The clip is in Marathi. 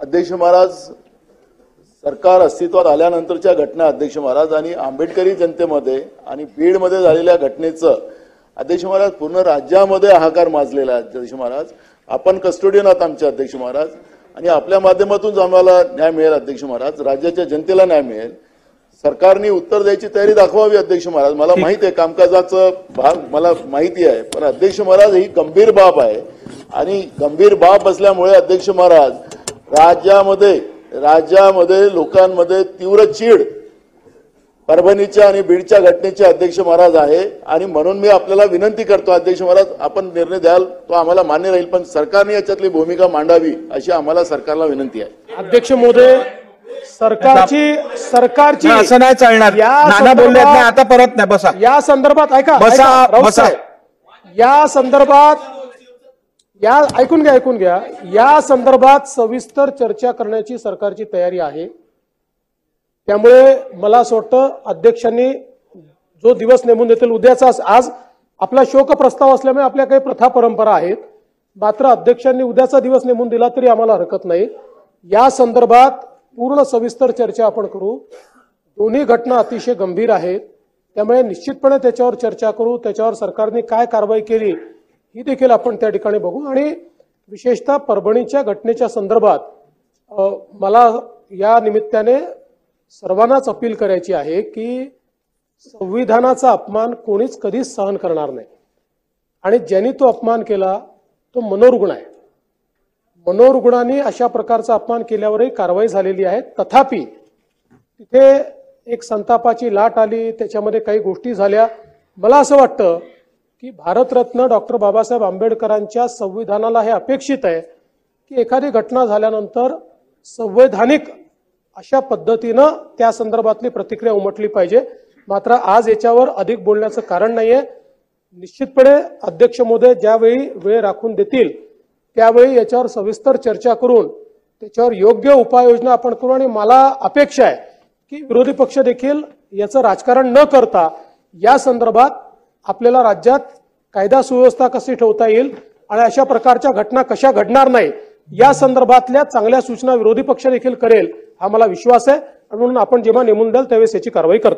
अध्यक्ष महाराज, सरकार अस्तित्वात आल्यानंतरच्या घटना अध्यक्ष महाराज आणि आंबेडकरी जनतेमध्ये आणि बीडमध्ये झालेल्या घटनेचं अध्यक्ष महाराज पूर्ण राज्यामध्ये हाहाकार माजलेला आहे। अध्यक्ष महाराज, आपण कस्टोडियन आहात आमचे अध्यक्ष महाराज आणि आपल्या माध्यमातून आम्हाला न्याय मिळेल अध्यक्ष महाराज, राज्याच्या जनतेला न्याय मिळेल। सरकारने उत्तर द्यायची तयारी दाखवावी अध्यक्ष महाराज। मला माहिती आहे कामकाजाचं भाग मला माहिती आहे, पण अध्यक्ष महाराज ही गंभीर बाब आहे आणि गंभीर बाब असल्यामुळे अध्यक्ष महाराज राज्यामध्ये लोकांमध्ये तीव्र चीड परभणीच्या आणि बीडच्या घटनेचे अध्यक्ष महाराज आहे आणि म्हणून मी आपल्याला विनंती करतो अध्यक्ष महाराज, आपण निर्णय द्याल तो आम्हाला मान्य राहील, पण सरकारने याच्यातली भूमिका मांडावी अशी आम्हाला सरकारला विनंती आहे। अध्यक्ष महोदय, सरकारची असं नाही चालणार। नाना बोलले नाही आता, परत नाही बसा। या संदर्भात ऐका, बसा। या संदर्भात ऐकून घ्या, या संदर्भात सविस्तर चर्चा करण्याची सरकारची तयारी आहे। त्यामुळे मला असं वाटतं अध्यक्षांनी जो दिवस नेमून देतील उद्याचा, आज आपला शोक प्रस्ताव असल्यामुळे आपल्या काही प्रथा परंपरा आहेत, मात्र अध्यक्षांनी उद्याचा दिवस नेमून दिला तरी आम्हाला हरकत नाही। या संदर्भात पूर्ण सविस्तर चर्चा आपण करू। दोन्ही घटना अतिशय गंभीर आहेत, त्यामुळे निश्चितपणे त्याच्यावर चर्चा करू। त्याच्यावर सरकारने काय कारवाई केली ही देखील आपण त्या ठिकाणी बघू आणि विशेषतः परभणीच्या घटनेच्या संदर्भात मला या निमित्ताने सर्वांनाच अपील करायची आहे की संविधानाचा अपमान कोणीच कधीच सहन करणार नाही आणि ज्यांनी तो अपमान केला तो मनोरुग्ण आहे। मनोरुग्णांनी अशा प्रकारचा अपमान केल्यावरही कारवाई झालेली आहे। तथापि तिथे एक संतापाची लाट आली, त्याच्यामध्ये काही गोष्टी झाल्या। मला असं वाटतं की भारतरत्न डॉक्टर बाबासाहेब आंबेडकरांच्या संविधानाला हे अपेक्षित आहे की एखादी घटना झाल्यानंतर संवैधानिक अशा पद्धतीनं त्या संदर्भातली प्रतिक्रिया उमटली पाहिजे। मात्र आज याच्यावर अधिक बोलण्याचं कारण नाहीये। निश्चितपणे अध्यक्ष महोदय ज्यावेळी वेळ राखून देतील त्यावेळी याच्यावर सविस्तर चर्चा करून त्याच्यावर योग्य उपाययोजना आपण करू आणि मला अपेक्षा आहे की विरोधी पक्ष देखील याचं राजकारण न करता या संदर्भात आपल्याला राज्यात कायदा सुव्यवस्था कशी ठेवता येईल आणि अशा प्रकारच्या घटना कशा घडणार नाही या संदर्भातल्या चांगल्या सूचना विरोधी पक्ष देखील करेल हा मला विश्वास आहे। म्हणून आपण जेव्हा नेमून द्याल त्यावेळेस याची कारवाई करतो।